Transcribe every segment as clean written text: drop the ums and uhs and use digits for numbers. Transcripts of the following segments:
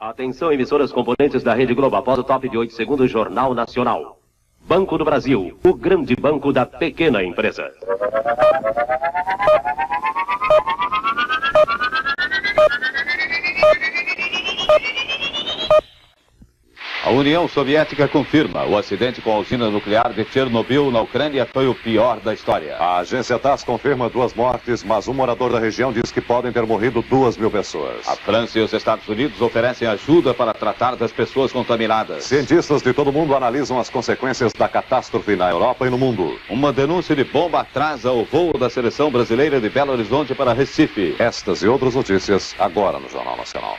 Atenção, emissoras componentes da Rede Globo, após o top de 8 segundos, Jornal Nacional. Banco do Brasil, o grande banco da pequena empresa. A União Soviética confirma: o acidente com a usina nuclear de Chernobyl, na Ucrânia, foi o pior da história. A agência TASS confirma 2 mortes, mas um morador da região diz que podem ter morrido 2.000 pessoas. A França e os Estados Unidos oferecem ajuda para tratar das pessoas contaminadas. Cientistas de todo o mundo analisam as consequências da catástrofe na Europa e no mundo. Uma denúncia de bomba atrasa o voo da seleção brasileira de Belo Horizonte para Recife. Estas e outras notícias agora no Jornal Nacional.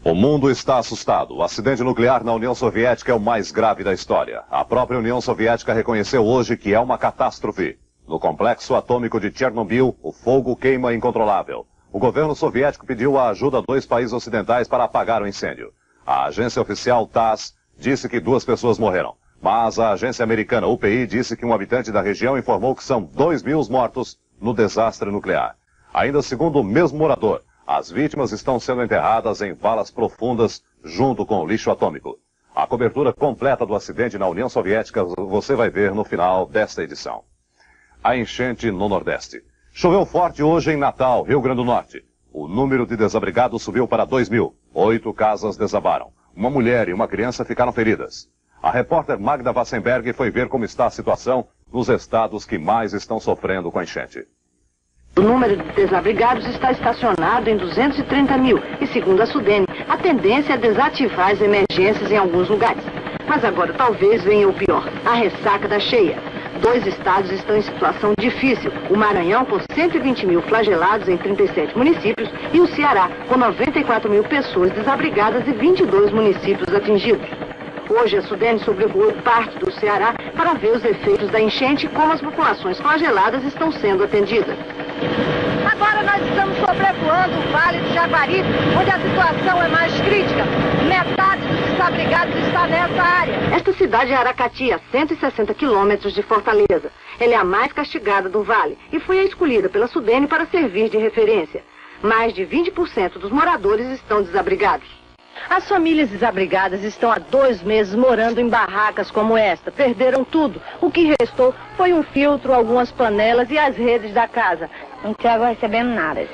O mundo está assustado. O acidente nuclear na União Soviética é o mais grave da história. A própria União Soviética reconheceu hoje que é uma catástrofe. No complexo atômico de Chernobyl, o fogo queima incontrolável. O governo soviético pediu a ajuda a 2 países ocidentais para apagar o incêndio. A agência oficial TASS disse que 2 pessoas morreram. Mas a agência americana UPI disse que um habitante da região informou que são 2.000 mortos no desastre nuclear. Ainda segundo o mesmo morador, as vítimas estão sendo enterradas em valas profundas junto com o lixo atômico. A cobertura completa do acidente na União Soviética você vai ver no final desta edição. A enchente no Nordeste. Choveu forte hoje em Natal, Rio Grande do Norte. O número de desabrigados subiu para 2.000. 8 casas desabaram. Uma mulher e uma criança ficaram feridas. A repórter Magda Wassenberg foi ver como está a situação nos estados que mais estão sofrendo com a enchente. O número de desabrigados está estacionado em 230 mil e, segundo a Sudene, a tendência é desativar as emergências em alguns lugares. Mas agora talvez venha o pior, a ressaca da cheia. 2 estados estão em situação difícil, o Maranhão com 120 mil flagelados em 37 municípios e o Ceará com 94 mil pessoas desabrigadas e 22 municípios atingidos. Hoje a Sudene sobrevoou parte do Ceará para ver os efeitos da enchente e como as populações flageladas estão sendo atendidas. Agora nós estamos sobrevoando o Vale do Jaguaribe, onde a situação é mais crítica. Metade dos desabrigados está nessa área. Esta cidade é Aracati, a 160 quilômetros de Fortaleza. Ela é a mais castigada do vale e foi a escolhida pela Sudene para servir de referência. Mais de 20% dos moradores estão desabrigados. As famílias desabrigadas estão há 2 meses morando em barracas como esta. Perderam tudo. O que restou foi um filtro, algumas panelas e as redes da casa. Até agora recebemos nada.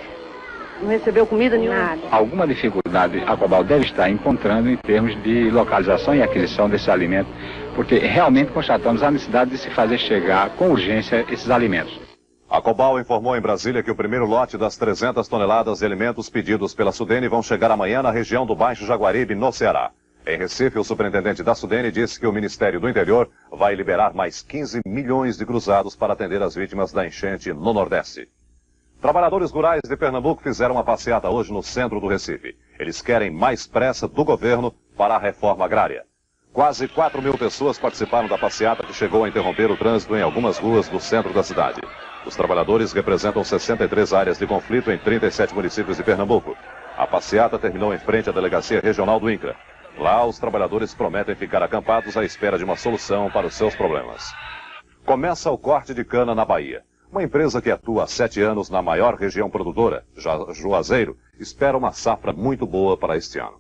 Não recebeu comida nenhuma? Nada. Alguma dificuldade a Cobal deve estar encontrando em termos de localização e aquisição desse alimento, porque realmente constatamos a necessidade de se fazer chegar com urgência esses alimentos. A Cobal informou em Brasília que o primeiro lote das 300 toneladas de alimentos pedidos pela Sudene vão chegar amanhã na região do Baixo Jaguaribe, no Ceará. Em Recife, o superintendente da Sudene disse que o Ministério do Interior vai liberar mais 15 milhões de cruzados para atender as vítimas da enchente no Nordeste. Trabalhadores rurais de Pernambuco fizeram uma passeata hoje no centro do Recife. Eles querem mais pressa do governo para a reforma agrária. Quase 4.000 pessoas participaram da passeata que chegou a interromper o trânsito em algumas ruas do centro da cidade. Os trabalhadores representam 63 áreas de conflito em 37 municípios de Pernambuco. A passeata terminou em frente à Delegacia Regional do INCRA. Lá, os trabalhadores prometem ficar acampados à espera de uma solução para os seus problemas. Começa o corte de cana na Bahia. Uma empresa que atua há 7 anos na maior região produtora, Juazeiro, espera uma safra muito boa para este ano.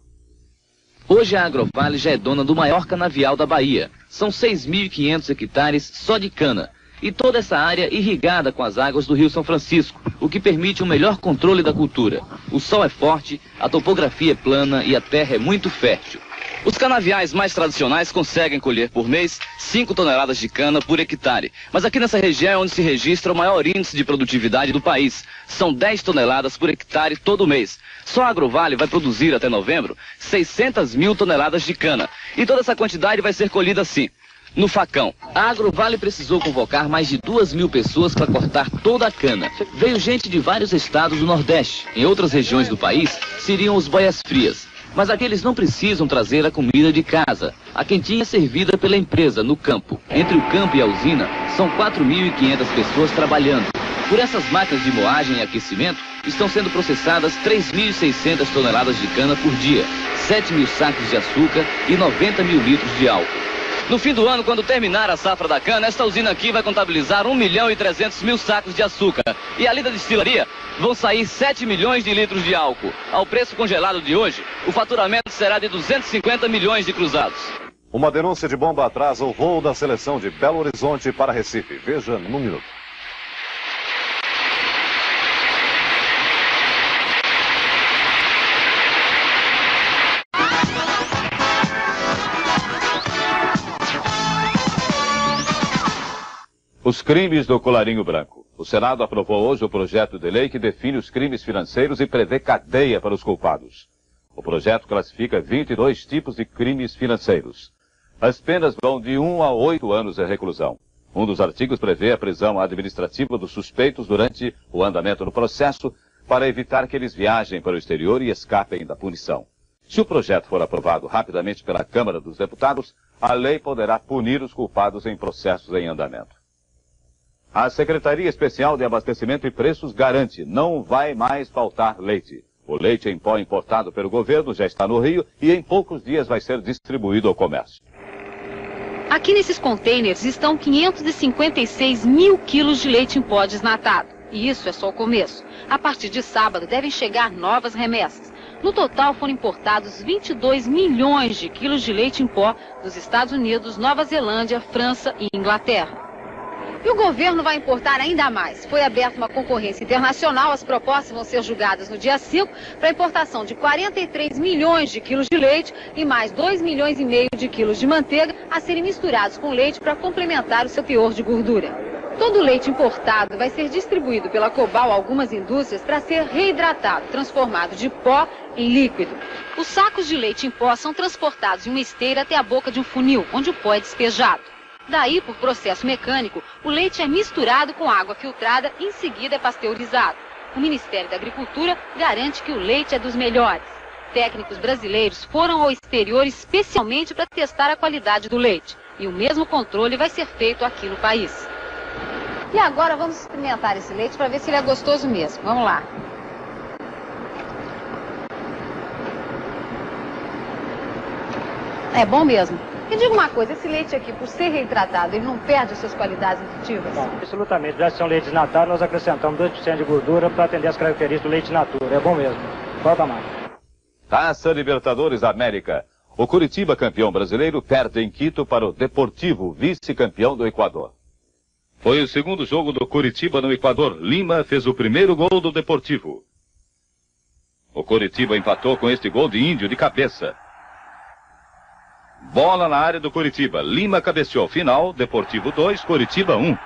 Hoje a Agrovale já é dona do maior canavial da Bahia. São 6.500 hectares só de cana. E toda essa área irrigada com as águas do Rio São Francisco, o que permite um melhor controle da cultura. O sol é forte, a topografia é plana e a terra é muito fértil. Os canaviais mais tradicionais conseguem colher por mês 5 toneladas de cana por hectare. Mas aqui nessa região é onde se registra o maior índice de produtividade do país. São 10 toneladas por hectare todo mês. Só a Agrovale vai produzir até novembro 600 mil toneladas de cana. E toda essa quantidade vai ser colhida assim, no facão. A Agrovale precisou convocar mais de 2.000 pessoas para cortar toda a cana. Veio gente de vários estados do Nordeste. Em outras regiões do país, seriam os boias-frias. Mas aqueles não precisam trazer a comida de casa. A quentinha é servida pela empresa no campo. Entre o campo e a usina, são 4.500 pessoas trabalhando. Por essas máquinas de moagem e aquecimento, estão sendo processadas 3.600 toneladas de cana por dia, 7.000 sacos de açúcar e 90 mil litros de álcool. No fim do ano, quando terminar a safra da cana, esta usina aqui vai contabilizar 1.300.000 sacos de açúcar. E ali da destilaria vão sair 7 milhões de litros de álcool. Ao preço congelado de hoje, o faturamento será de 250 milhões de cruzados. Uma denúncia de bomba atrasa o voo da seleção de Belo Horizonte para Recife. Veja num minuto. Os crimes do colarinho branco. O Senado aprovou hoje o projeto de lei que define os crimes financeiros e prevê cadeia para os culpados. O projeto classifica 22 tipos de crimes financeiros. As penas vão de 1 a 8 anos de reclusão. Um dos artigos prevê a prisão administrativa dos suspeitos durante o andamento do processo para evitar que eles viajem para o exterior e escapem da punição. Se o projeto for aprovado rapidamente pela Câmara dos Deputados, a lei poderá punir os culpados em processos em andamento. A Secretaria Especial de Abastecimento e Preços garante: não vai mais faltar leite. O leite em pó importado pelo governo já está no Rio e em poucos dias vai ser distribuído ao comércio. Aqui nesses contêineres estão 556 mil quilos de leite em pó desnatado. E isso é só o começo. A partir de sábado devem chegar novas remessas. No total foram importados 22 milhões de quilos de leite em pó dos Estados Unidos, Nova Zelândia, França e Inglaterra. E o governo vai importar ainda mais. Foi aberta uma concorrência internacional, as propostas vão ser julgadas no dia 5 para a importação de 43 milhões de quilos de leite e mais 2 milhões e meio de quilos de manteiga a serem misturados com leite para complementar o seu teor de gordura. Todo o leite importado vai ser distribuído pela Cobal a algumas indústrias para ser reidratado, transformado de pó em líquido. Os sacos de leite em pó são transportados em uma esteira até a boca de um funil, onde o pó é despejado. Daí, por processo mecânico, o leite é misturado com água filtrada e em seguida é pasteurizado. O Ministério da Agricultura garante que o leite é dos melhores. Técnicos brasileiros foram ao exterior especialmente para testar a qualidade do leite. E o mesmo controle vai ser feito aqui no país. E agora vamos experimentar esse leite para ver se ele é gostoso mesmo. Vamos lá. É bom mesmo. E diga uma coisa, esse leite aqui, por ser reitratado, ele não perde as suas qualidades nutritivas? Bom, absolutamente. Já são leites desnatados, nós acrescentamos 2% de gordura para atender as características do leite natura. É bom mesmo. Falta mais. Taça Libertadores da América. O Curitiba, campeão brasileiro, perde em Quito para o Deportivo, vice-campeão do Equador. Foi o segundo jogo do Curitiba no Equador. Lima fez o primeiro gol do Deportivo. O Curitiba empatou com este gol de Índio de cabeça. Bola na área do Curitiba. Lima cabeceou. Final, Deportivo 2, Curitiba 1.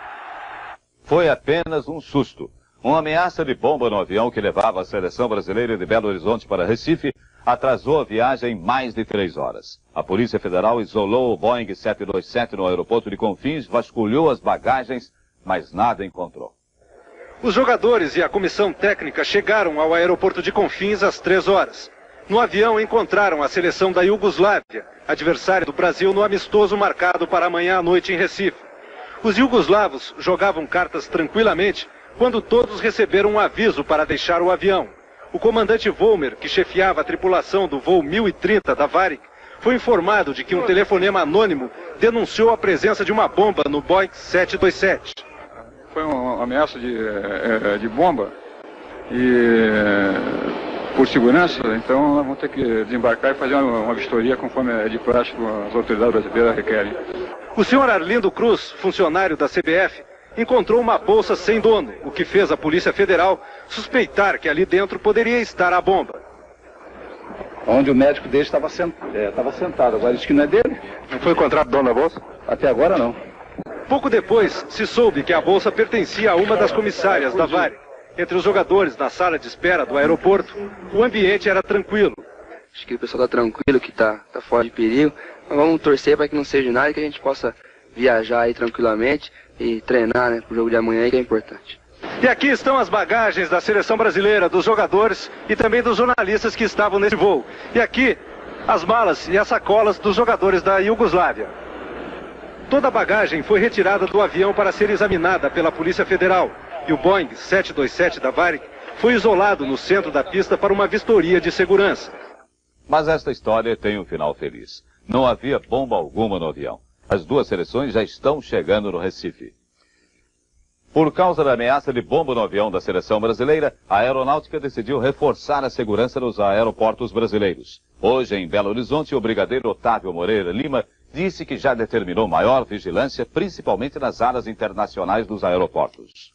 Foi apenas um susto. Uma ameaça de bomba no avião que levava a seleção brasileira de Belo Horizonte para Recife atrasou a viagem mais de 3 horas. A Polícia Federal isolou o Boeing 727 no aeroporto de Confins, vasculhou as bagagens, mas nada encontrou. Os jogadores e a comissão técnica chegaram ao aeroporto de Confins às 3 horas. No avião encontraram a seleção da Iugoslávia, adversária do Brasil no amistoso marcado para amanhã à noite em Recife. Os iugoslavos jogavam cartas tranquilamente quando todos receberam um aviso para deixar o avião. O comandante Volmer, que chefiava a tripulação do voo 1030 da Varig, foi informado de que um telefonema anônimo denunciou a presença de uma bomba no Boeing 727. Foi uma ameaça de bomba e por segurança, então nós vamos ter que desembarcar e fazer uma vistoria conforme é de praxe que as autoridades brasileiras requerem. O senhor Arlindo Cruz, funcionário da CBF, encontrou uma bolsa sem dono, o que fez a Polícia Federal suspeitar que ali dentro poderia estar a bomba. Onde o médico dele estava sentado, agora diz que não é dele. Não foi encontrado o dono da bolsa? Até agora não. Pouco depois, se soube que a bolsa pertencia a uma das comissárias da Varig. Entre os jogadores na sala de espera do aeroporto, o ambiente era tranquilo. Acho que o pessoal está tranquilo, que tá fora de perigo. Mas vamos torcer para que não seja nada e que a gente possa viajar aí tranquilamente e treinar, né, pro jogo de amanhã, que é importante. E aqui estão as bagagens da seleção brasileira, dos jogadores e também dos jornalistas que estavam nesse voo. E aqui, as malas e as sacolas dos jogadores da Iugoslávia. Toda a bagagem foi retirada do avião para ser examinada pela Polícia Federal. E o Boeing 727 da Varig foi isolado no centro da pista para uma vistoria de segurança. Mas esta história tem um final feliz. Não havia bomba alguma no avião. As duas seleções já estão chegando no Recife. Por causa da ameaça de bomba no avião da seleção brasileira, a aeronáutica decidiu reforçar a segurança nos aeroportos brasileiros. Hoje, em Belo Horizonte, o brigadeiro Otávio Moreira Lima disse que já determinou maior vigilância, principalmente nas áreas internacionais dos aeroportos.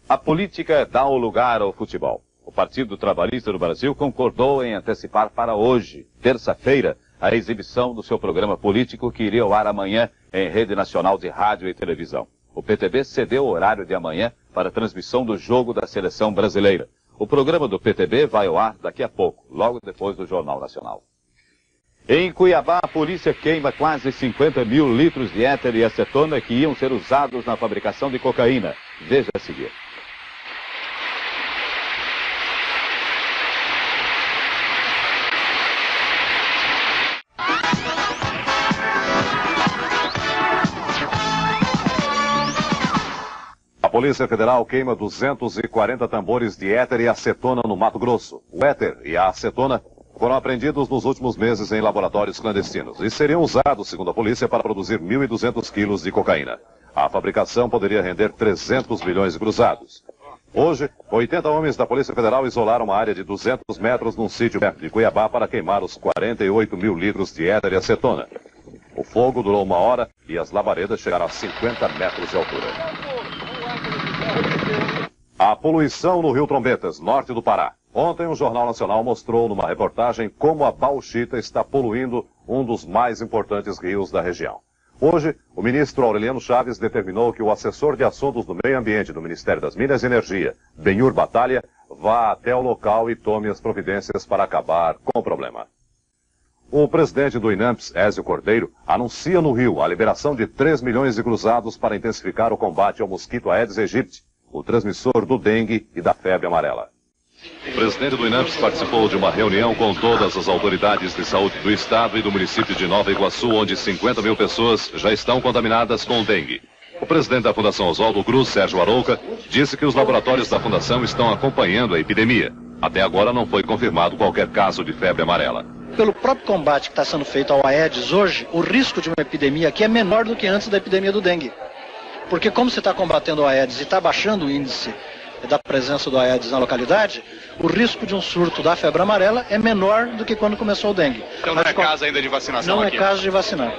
A política dá o lugar ao futebol. O Partido Trabalhista do Brasil concordou em antecipar para hoje, terça-feira, a exibição do seu programa político que iria ao ar amanhã em rede nacional de rádio e televisão. O PTB cedeu o horário de amanhã para a transmissão do jogo da seleção brasileira. O programa do PTB vai ao ar daqui a pouco, logo depois do Jornal Nacional. Em Cuiabá, a polícia queima quase 50 mil litros de éter e acetona que iam ser usados na fabricação de cocaína. Veja a seguir. A Polícia Federal queima 240 tambores de éter e acetona no Mato Grosso. O éter e a acetona foram apreendidos nos últimos meses em laboratórios clandestinos e seriam usados, segundo a polícia, para produzir 1.200 quilos de cocaína. A fabricação poderia render 300 milhões de cruzados. Hoje, 80 homens da Polícia Federal isolaram uma área de 200 metros num sítio perto de Cuiabá para queimar os 48 mil litros de éter e acetona. O fogo durou 1 hora e as labaredas chegaram a 50 metros de altura. A poluição no Rio Trombetas, norte do Pará. Ontem o Jornal Nacional mostrou numa reportagem como a bauxita está poluindo um dos mais importantes rios da região. Hoje, o ministro Aureliano Chaves determinou que o assessor de assuntos do meio ambiente do Ministério das Minas e Energia, Benhur Batalha, vá até o local e tome as providências para acabar com o problema. O presidente do INAMPS, Ézio Cordeiro, anuncia no Rio a liberação de 3 milhões de cruzados para intensificar o combate ao mosquito Aedes aegypti, o transmissor do dengue e da febre amarela. O presidente do INAMPS participou de uma reunião com todas as autoridades de saúde do estado e do município de Nova Iguaçu, onde 50 mil pessoas já estão contaminadas com dengue. O presidente da Fundação Oswaldo Cruz, Sérgio Arouca, disse que os laboratórios da Fundação estão acompanhando a epidemia. Até agora não foi confirmado qualquer caso de febre amarela. Pelo próprio combate que está sendo feito ao Aedes hoje, o risco de uma epidemia aqui é menor do que antes da epidemia do dengue. Porque como você está combatendo o Aedes e está baixando o índice da presença do Aedes na localidade, o risco de um surto da febre amarela é menor do que quando começou o dengue. Então não é caso ainda de vacinação não aqui? Não é caso de vacinar.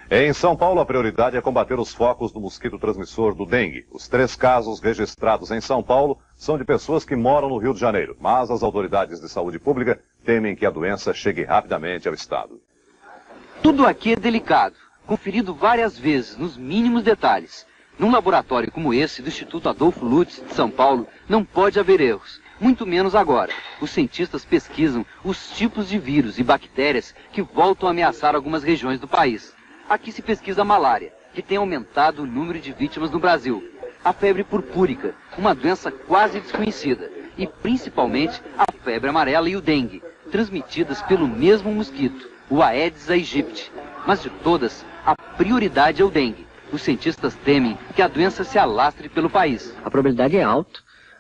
Em São Paulo, a prioridade é combater os focos do mosquito transmissor do dengue. Os 3 casos registrados em São Paulo são de pessoas que moram no Rio de Janeiro, mas as autoridades de saúde pública temem que a doença chegue rapidamente ao estado. Tudo aqui é delicado, conferido várias vezes, nos mínimos detalhes. Num laboratório como esse do Instituto Adolfo Lutz de São Paulo, não pode haver erros, muito menos agora. Os cientistas pesquisam os tipos de vírus e bactérias que voltam a ameaçar algumas regiões do país. Aqui se pesquisa a malária, que tem aumentado o número de vítimas no Brasil. A febre purpúrica, uma doença quase desconhecida. E principalmente a febre amarela e o dengue, transmitidas pelo mesmo mosquito, o Aedes aegypti. Mas de todas, a prioridade é o dengue. Os cientistas temem que a doença se alastre pelo país. A probabilidade é alta,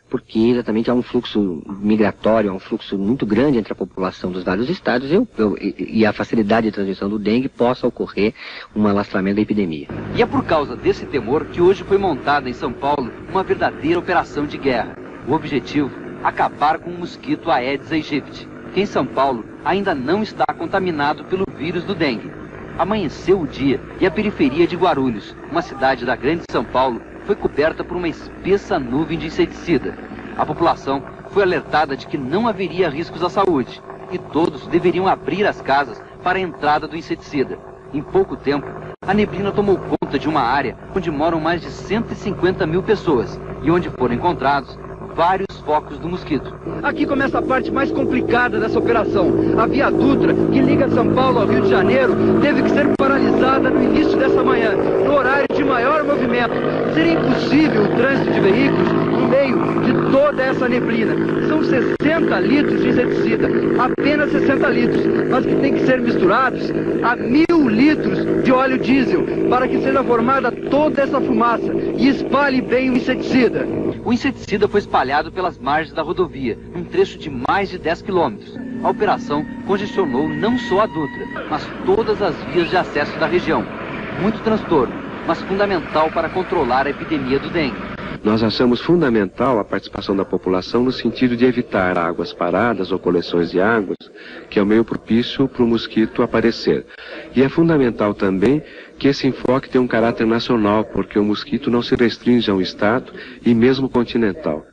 porque exatamente há um fluxo migratório, há um fluxo muito grande entre a população dos vários estados e a facilidade de transmissão do dengue possa ocorrer um alastramento da epidemia. E é por causa desse temor que hoje foi montada em São Paulo uma verdadeira operação de guerra. O objetivo, acabar com o mosquito Aedes aegypti, que em São Paulo ainda não está contaminado pelo vírus do dengue. Amanheceu o dia e a periferia de Guarulhos, uma cidade da Grande São Paulo, foi coberta por uma espessa nuvem de inseticida. A população foi alertada de que não haveria riscos à saúde e todos deveriam abrir as casas para a entrada do inseticida. Em pouco tempo, a neblina tomou conta de uma área onde moram mais de 150 mil pessoas e onde foram encontrados vários focos do mosquito. Aqui começa a parte mais complicada dessa operação. A Via Dutra, que liga São Paulo ao Rio de Janeiro, teve que ser paralisada no início dessa manhã, no horário de maior movimento. Seria impossível o trânsito de veículos no meio de toda essa neblina. São 60 litros de inseticida, apenas 60 litros, mas que tem que ser misturados a 1.000 litros de óleo diesel, para que seja formada toda essa fumaça e espalhe bem o inseticida. O inseticida foi espalhado pelas margens da rodovia, num trecho de mais de 10 quilômetros. A operação congestionou não só a Dutra, mas todas as vias de acesso da região. muito transtorno, mas fundamental para controlar a epidemia do dengue. Nós achamos fundamental a participação da população no sentido de evitar águas paradas ou coleções de águas, que é o meio propício para o mosquito aparecer. E é fundamental também que esse enfoque tenha um caráter nacional, porque o mosquito não se restringe a um estado e mesmo continental.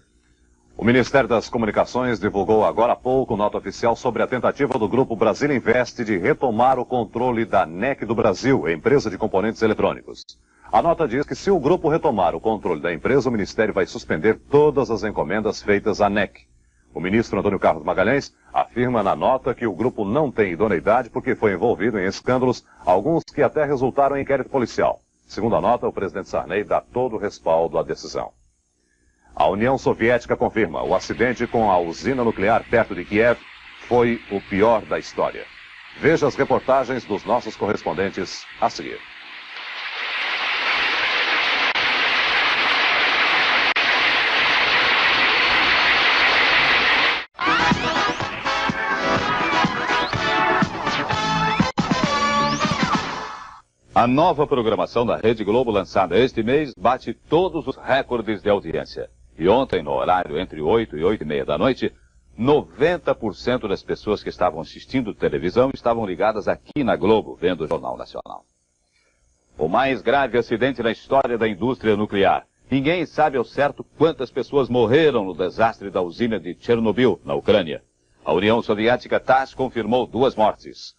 O Ministério das Comunicações divulgou agora há pouco nota oficial sobre a tentativa do Grupo Brasil Invest de retomar o controle da NEC do Brasil, empresa de componentes eletrônicos. A nota diz que se o grupo retomar o controle da empresa, o Ministério vai suspender todas as encomendas feitas à NEC. O ministro Antônio Carlos Magalhães afirma na nota que o grupo não tem idoneidade porque foi envolvido em escândalos, alguns que até resultaram em inquérito policial. Segundo a nota, o presidente Sarney dá todo o respaldo à decisão. A União Soviética confirma: o acidente com a usina nuclear perto de Kiev foi o pior da história. Veja as reportagens dos nossos correspondentes a seguir. A nova programação da Rede Globo, lançada este mês, bate todos os recordes de audiência. E ontem, no horário entre 8 e 8h30 da noite, 90% das pessoas que estavam assistindo televisão estavam ligadas aqui na Globo, vendo o Jornal Nacional. O mais grave acidente na história da indústria nuclear. Ninguém sabe ao certo quantas pessoas morreram no desastre da usina de Chernobyl, na Ucrânia. A União Soviética TASS confirmou 2 mortes.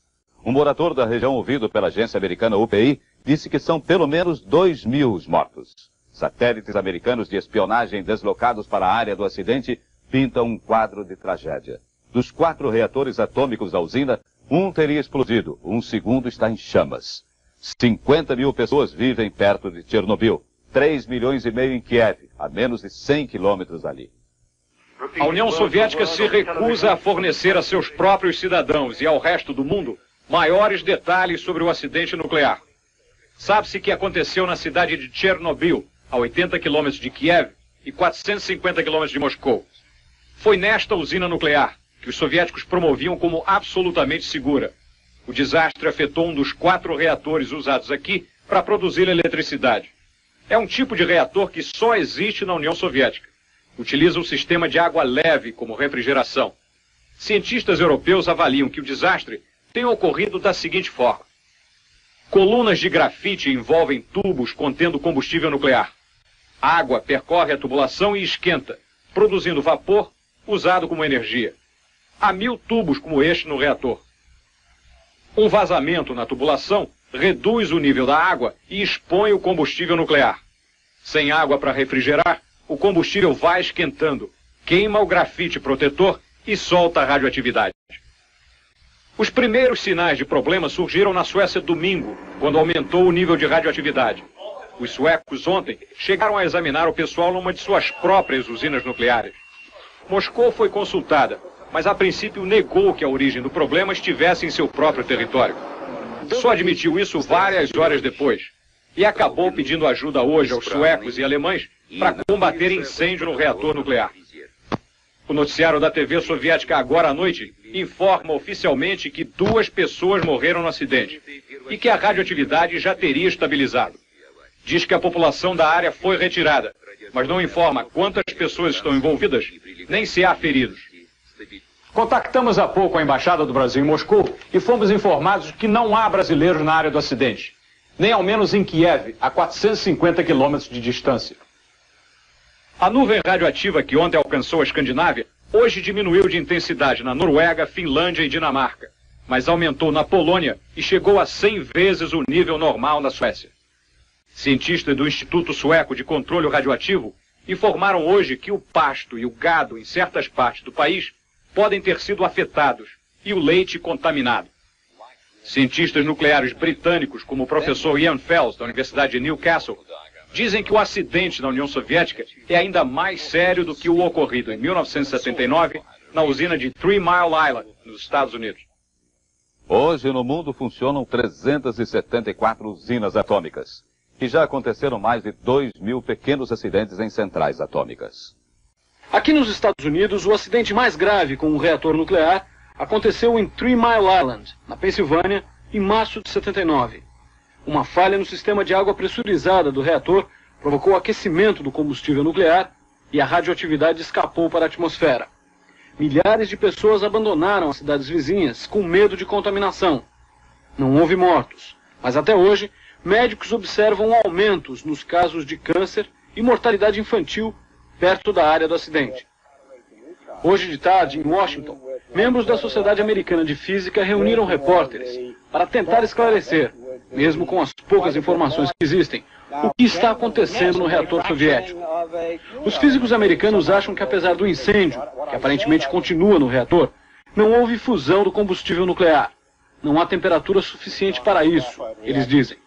Um morador da região ouvido pela agência americana UPI disse que são pelo menos 2.000 os mortos. Satélites americanos de espionagem deslocados para a área do acidente pintam um quadro de tragédia. Dos 4 reatores atômicos da usina, um teria explodido, um segundo está em chamas. 50 mil pessoas vivem perto de Chernobyl, 3,5 milhões em Kiev, a menos de 100 quilômetros dali. A União Soviética se recusa a fornecer a seus próprios cidadãos e ao resto do mundo maiores detalhes sobre o acidente nuclear. Sabe-se que aconteceu na cidade de Chernobyl, a 80 quilômetros de Kiev e 450 quilômetros de Moscou. Foi nesta usina nuclear, que os soviéticos promoviam como absolutamente segura. O desastre afetou um dos 4 reatores usados aqui para produzir eletricidade. É um tipo de reator que só existe na União Soviética. Utiliza um sistema de água leve como refrigeração. Cientistas europeus avaliam que o desastre tem ocorrido da seguinte forma: colunas de grafite envolvem tubos contendo combustível nuclear. A água percorre a tubulação e esquenta, produzindo vapor usado como energia. Há 1000 tubos como este no reator. Um vazamento na tubulação reduz o nível da água e expõe o combustível nuclear. Sem água para refrigerar, o combustível vai esquentando, queima o grafite protetor e solta a radioatividade. Os primeiros sinais de problema surgiram na Suécia domingo, quando aumentou o nível de radioatividade. Os suecos ontem chegaram a examinar o pessoal numa de suas próprias usinas nucleares. Moscou foi consultada, mas a princípio negou que a origem do problema estivesse em seu próprio território. Só admitiu isso várias horas depois e acabou pedindo ajuda hoje aos suecos e alemães para combater incêndio no reator nuclear. O noticiário da TV soviética agora à noite informa oficialmente que 2 pessoas morreram no acidente e que a radioatividade já teria estabilizado. Diz que a população da área foi retirada, mas não informa quantas pessoas estão envolvidas, nem se há feridos. Contactamos há pouco a Embaixada do Brasil em Moscou e fomos informados de que não há brasileiros na área do acidente, nem ao menos em Kiev, a 450 quilômetros de distância. A nuvem radioativa que ontem alcançou a Escandinávia, hoje diminuiu de intensidade na Noruega, Finlândia e Dinamarca, mas aumentou na Polônia e chegou a 100 vezes o nível normal na Suécia. Cientistas do Instituto Sueco de Controle Radioativo informaram hoje que o pasto e o gado em certas partes do país podem ter sido afetados e o leite contaminado. Cientistas nucleares britânicos, como o professor Ian Fels, da Universidade de Newcastle, dizem que o acidente na União Soviética é ainda mais sério do que o ocorrido em 1979 na usina de 3 Mile Island, nos Estados Unidos. Hoje no mundo funcionam 374 usinas atômicas. E já aconteceram mais de 2.000 pequenos acidentes em centrais atômicas. Aqui nos Estados Unidos, o acidente mais grave com um reator nuclear aconteceu em 3 Mile Island, na Pensilvânia, em março de 79. Uma falha no sistema de água pressurizada do reator provocou o aquecimento do combustível nuclear e a radioatividade escapou para a atmosfera. Milhares de pessoas abandonaram as cidades vizinhas com medo de contaminação. Não houve mortos, mas até hoje, médicos observam aumentos nos casos de câncer e mortalidade infantil perto da área do acidente. Hoje de tarde, em Washington, membros da Sociedade Americana de Física reuniram repórteres para tentar esclarecer, mesmo com as poucas informações que existem, o que está acontecendo no reator soviético. Os físicos americanos acham que, apesar do incêndio, que aparentemente continua no reator, não houve fusão do combustível nuclear. Não há temperatura suficiente para isso, eles dizem.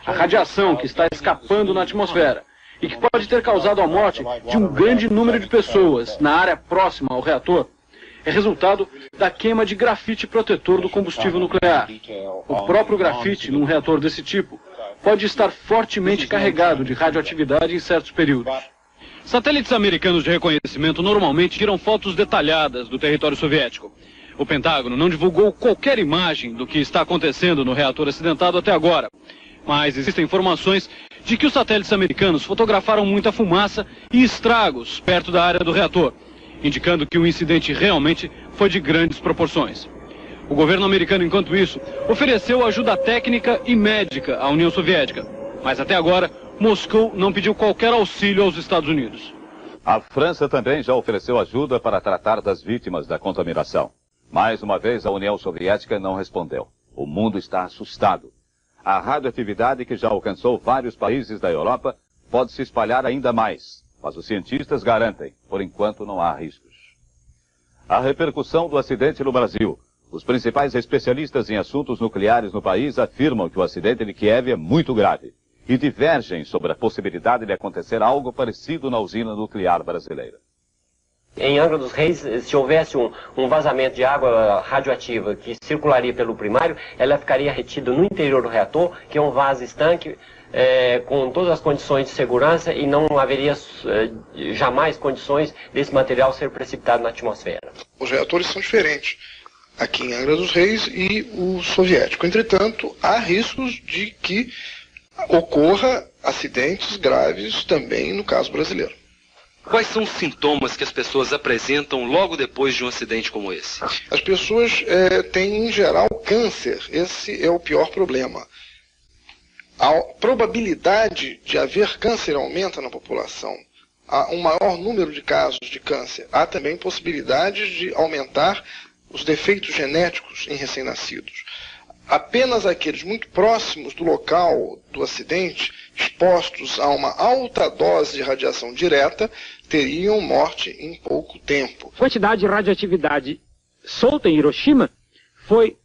A radiação que está escapando na atmosfera e que pode ter causado a morte de um grande número de pessoas na área próxima ao reator é resultado da queima de grafite protetor do combustível nuclear. O próprio grafite, num reator desse tipo, pode estar fortemente carregado de radioatividade em certos períodos. Satélites americanos de reconhecimento normalmente tiram fotos detalhadas do território soviético. O Pentágono não divulgou qualquer imagem do que está acontecendo no reator acidentado até agora. Mas existem informações de que os satélites americanos fotografaram muita fumaça e estragos perto da área do reator, indicando que o incidente realmente foi de grandes proporções. O governo americano, enquanto isso, ofereceu ajuda técnica e médica à União Soviética. Mas até agora, Moscou não pediu qualquer auxílio aos Estados Unidos. A França também já ofereceu ajuda para tratar das vítimas da contaminação. Mais uma vez, a União Soviética não respondeu. O mundo está assustado. A radioatividade que já alcançou vários países da Europa pode se espalhar ainda mais, mas os cientistas garantem, por enquanto não há riscos. A repercussão do acidente no Brasil. Os principais especialistas em assuntos nucleares no país afirmam que o acidente de Kiev é muito grave e divergem sobre a possibilidade de acontecer algo parecido na usina nuclear brasileira. Em Angra dos Reis, se houvesse um vazamento de água radioativa que circularia pelo primário, ela ficaria retida no interior do reator, que é um vaso estanque, com todas as condições de segurança, e não haveria jamais condições desse material ser precipitado na atmosfera. Os reatores são diferentes aqui em Angra dos Reis e o soviético. Entretanto, há riscos de que ocorra acidentes graves também no caso brasileiro. Quais são os sintomas que as pessoas apresentam logo depois de um acidente como esse? As pessoas têm, em geral, câncer. Esse é o pior problema. A probabilidade de haver câncer aumenta na população. Há um maior número de casos de câncer. Há também possibilidades de aumentar os defeitos genéticos em recém-nascidos. Apenas aqueles muito próximos do local do acidente, expostos a uma alta dose de radiação direta, teriam morte em pouco tempo. A quantidade de radioatividade solta em Hiroshima foi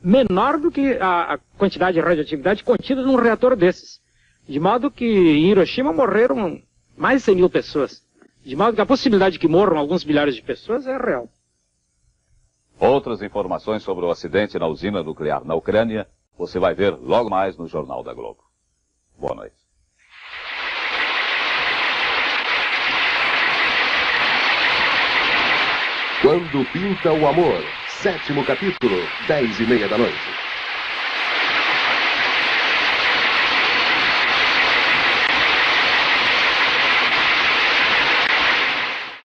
menor do que a quantidade de radioatividade contida num reator desses. De modo que em Hiroshima morreram mais de 100 mil pessoas. De modo que a possibilidade de que morram alguns milhares de pessoas é real. Outras informações sobre o acidente na usina nuclear na Ucrânia, você vai ver logo mais no Jornal da Globo. Boa noite. Quando Pinta o Amor, 7º capítulo, 10h30 da noite.